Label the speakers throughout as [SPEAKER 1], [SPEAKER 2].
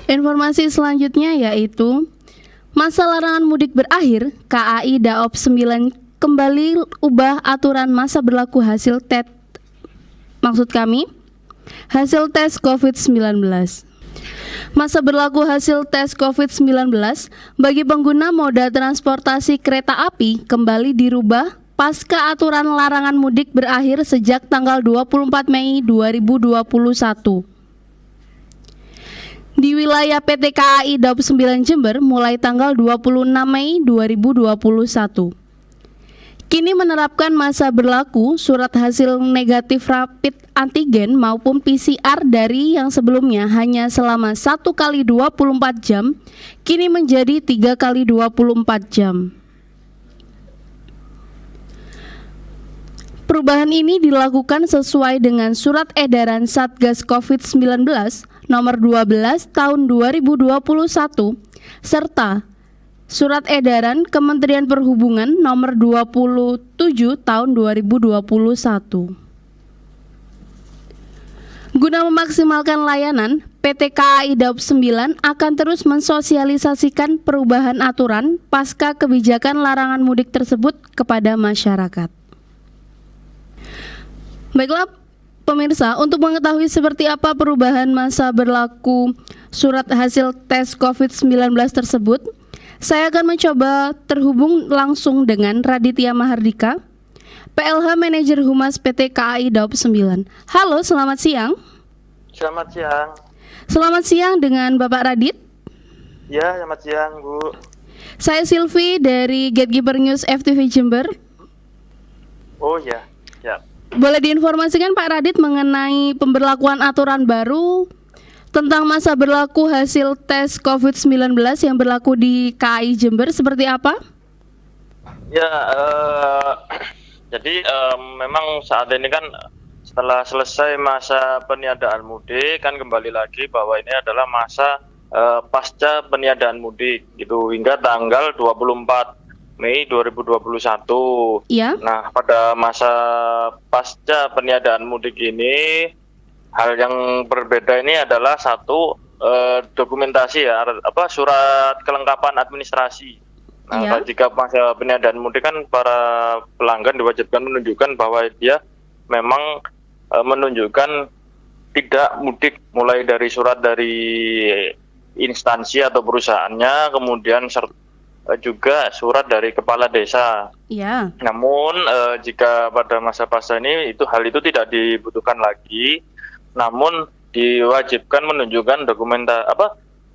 [SPEAKER 1] Informasi selanjutnya yaitu masa larangan mudik berakhir, KAI Daop 9 kembali ubah aturan masa berlaku hasil tes COVID-19. Masa berlaku hasil tes COVID-19 bagi pengguna moda transportasi kereta api kembali dirubah pasca aturan larangan mudik berakhir sejak tanggal 24 Mei 2021. Di wilayah PT KAI Daop 9 Jember mulai tanggal 26 Mei 2021. Kini menerapkan masa berlaku surat hasil negatif rapid antigen maupun PCR dari yang sebelumnya hanya selama 1 kali 24 jam, kini menjadi 3 kali 24 jam. Perubahan ini dilakukan sesuai dengan Surat Edaran Satgas COVID-19 Nomor 12 Tahun 2021 serta Surat Edaran Kementerian Perhubungan Nomor 27 Tahun 2021. Guna memaksimalkan layanan, PT KAI Daop 9 akan terus mensosialisasikan perubahan aturan pasca kebijakan larangan mudik tersebut kepada masyarakat. Baiklah pemirsa, untuk mengetahui seperti apa perubahan masa berlaku surat hasil tes COVID-19 tersebut, saya akan mencoba terhubung langsung dengan Raditya Mahardika, PLH Manajer Humas PT KAI Daop 9. Halo, selamat siang.
[SPEAKER 2] Selamat siang.
[SPEAKER 1] Selamat siang dengan Bapak Radit.
[SPEAKER 2] Ya, selamat siang, Bu.
[SPEAKER 1] Saya Silvi dari Gatekeeper News FTV Jember.
[SPEAKER 2] Oh ya, ya.
[SPEAKER 1] Boleh diinformasikan Pak Radit mengenai pemberlakuan aturan baru tentang masa berlaku hasil tes COVID-19 yang berlaku di KAI Jember seperti apa?
[SPEAKER 2] Ya, jadi memang saat ini kan setelah selesai masa peniadaan mudik kan kembali lagi bahwa ini adalah masa pasca peniadaan mudik gitu hingga tanggal 24 Mei 2021.
[SPEAKER 1] Iya.
[SPEAKER 2] Nah, pada masa pasca peniadaan mudik ini, hal yang berbeda ini adalah satu dokumentasi ya, surat kelengkapan administrasi. Nah,
[SPEAKER 1] Iya.
[SPEAKER 2] jika masa peniadaan mudik kan para pelanggan diwajibkan menunjukkan bahwa dia memang menunjukkan tidak mudik, mulai dari surat dari instansi atau perusahaannya, kemudian juga surat dari kepala desa.
[SPEAKER 1] Iya.
[SPEAKER 2] Namun jika pada masa pasca ini hal itu tidak dibutuhkan lagi, namun diwajibkan menunjukkan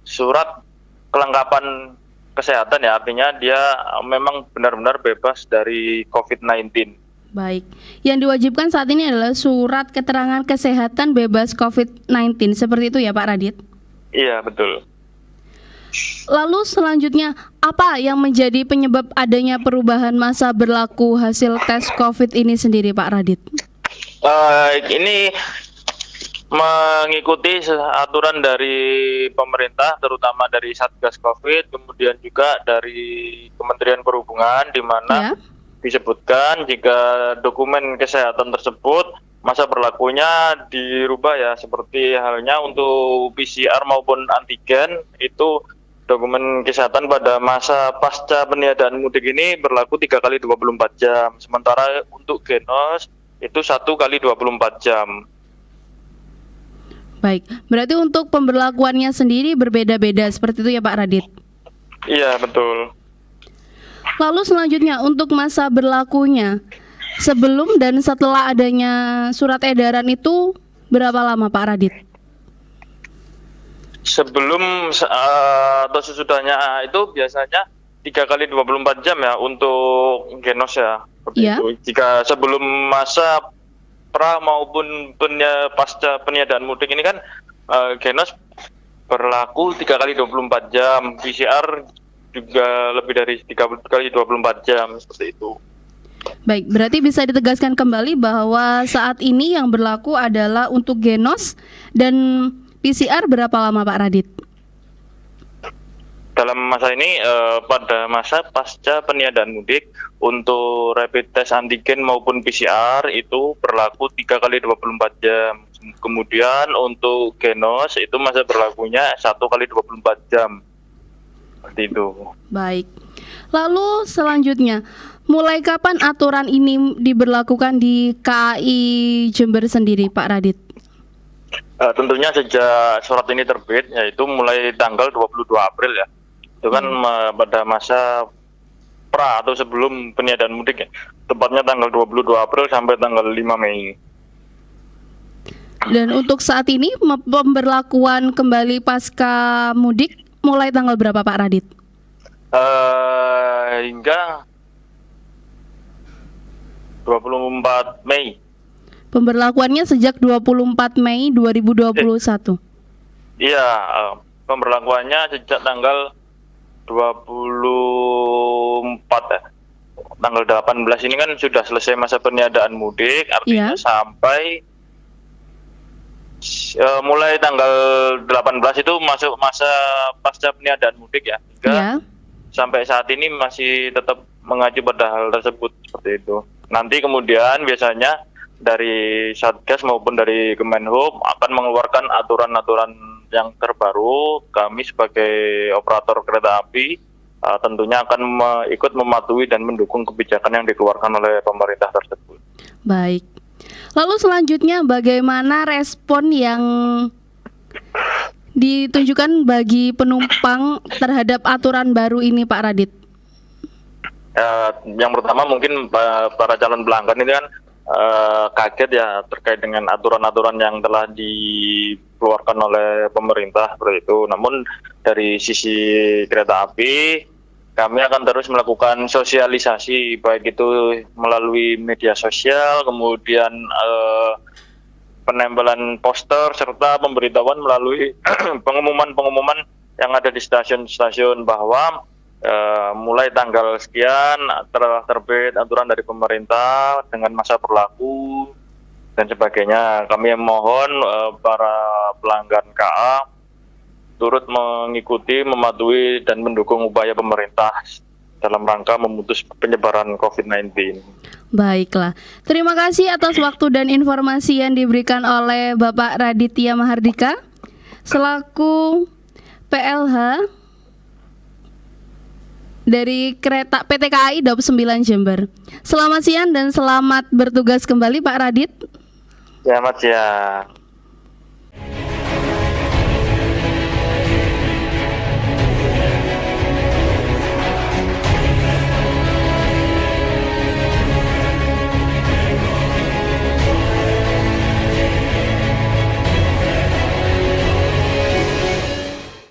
[SPEAKER 2] surat kelengkapan kesehatan ya, artinya dia memang benar-benar bebas dari COVID-19.
[SPEAKER 1] Baik. Yang diwajibkan saat ini adalah surat keterangan kesehatan bebas COVID-19. Seperti itu ya Pak Radit?
[SPEAKER 2] Iya, betul.
[SPEAKER 1] Lalu selanjutnya, apa yang menjadi penyebab adanya perubahan masa berlaku hasil tes COVID ini sendiri Pak Radit?
[SPEAKER 2] Ini mengikuti aturan dari pemerintah, terutama dari Satgas COVID, kemudian juga dari Kementerian Perhubungan, di mana disebutkan jika dokumen kesehatan tersebut masa berlakunya dirubah ya, seperti halnya untuk PCR maupun antigen, itu dokumen kesehatan pada masa pasca peniadaan mudik ini berlaku 3 kali 24 jam. Sementara untuk Genos itu 1 kali 24 jam.
[SPEAKER 1] Baik, berarti untuk pemberlakuannya sendiri berbeda-beda seperti itu ya Pak Radit?
[SPEAKER 2] Iya, betul.
[SPEAKER 1] Lalu selanjutnya untuk masa berlakunya, sebelum dan setelah adanya surat edaran itu berapa lama Pak Radit?
[SPEAKER 2] Sebelum atau sesudahnya itu biasanya 3 kali 24 jam ya untuk Genos ya.
[SPEAKER 1] Iya.
[SPEAKER 2] Jika sebelum masa pra maupun pasca peniadaan mudik ini kan Genos berlaku 3 kali 24 jam, PCR juga lebih dari 3 kali 24 jam, seperti itu.
[SPEAKER 1] Baik, berarti bisa ditegaskan kembali bahwa saat ini yang berlaku adalah untuk Genos dan PCR berapa lama Pak Radit?
[SPEAKER 2] Dalam masa ini pada masa pasca peniadaan mudik untuk rapid test antigen maupun PCR itu berlaku 3 kali 24 jam. Kemudian untuk genos itu masa berlakunya 1 kali 24 jam. Seperti itu.
[SPEAKER 1] Baik. Lalu selanjutnya, mulai kapan aturan ini diberlakukan di KAI Jember sendiri, Pak Radit?
[SPEAKER 2] Tentunya sejak surat ini terbit, yaitu mulai tanggal 22 April ya. Itu kan pada masa pra atau sebelum peniadaan mudik ya. Tepatnya tanggal 22 April sampai tanggal 5 Mei.
[SPEAKER 1] Dan untuk saat ini pemberlakuan kembali pasca mudik mulai tanggal berapa, Pak Radit?
[SPEAKER 2] Hingga 24 Mei.
[SPEAKER 1] Pemberlakuannya sejak 24 Mei 2021.
[SPEAKER 2] Iya, pemberlakuannya sejak tanggal 24 ya. Tanggal 18 ini kan sudah selesai masa peniadaan mudik, artinya sampai mulai tanggal 18 itu masuk masa pasca peniadaan mudik ya. Hingga sampai saat ini masih tetap mengacu pada hal tersebut seperti itu. Nanti kemudian biasanya dari Satgas maupun dari Kemenhub akan mengeluarkan aturan-aturan yang terbaru. Kami sebagai operator kereta api tentunya akan ikut mematuhi dan mendukung kebijakan yang dikeluarkan oleh pemerintah tersebut.
[SPEAKER 1] Baik. Lalu selanjutnya bagaimana respon yang ditunjukkan bagi penumpang terhadap aturan baru ini, Pak Radit?
[SPEAKER 2] Yang pertama mungkin para calon pelanggan ini kan kaget ya terkait dengan aturan-aturan yang telah dikeluarkan oleh pemerintah seperti itu. Namun dari sisi kereta api kami akan terus melakukan sosialisasi, baik itu melalui media sosial, kemudian penempelan poster serta pemberitahuan melalui pengumuman-pengumuman yang ada di stasiun-stasiun bahwa mulai tanggal sekian telah terbit aturan dari pemerintah dengan masa berlaku dan sebagainya. Kami mohon para pelanggan KA turut mengikuti, mematuhi dan mendukung upaya pemerintah dalam rangka memutus penyebaran COVID-19.
[SPEAKER 1] Baiklah, terima kasih atas waktu dan informasi yang diberikan oleh Bapak Raditya Mahardika selaku PLH dari kereta PT KAI Daup 9 Jember. Selamat siang dan selamat bertugas kembali, Pak Radit.
[SPEAKER 2] Selamat siang.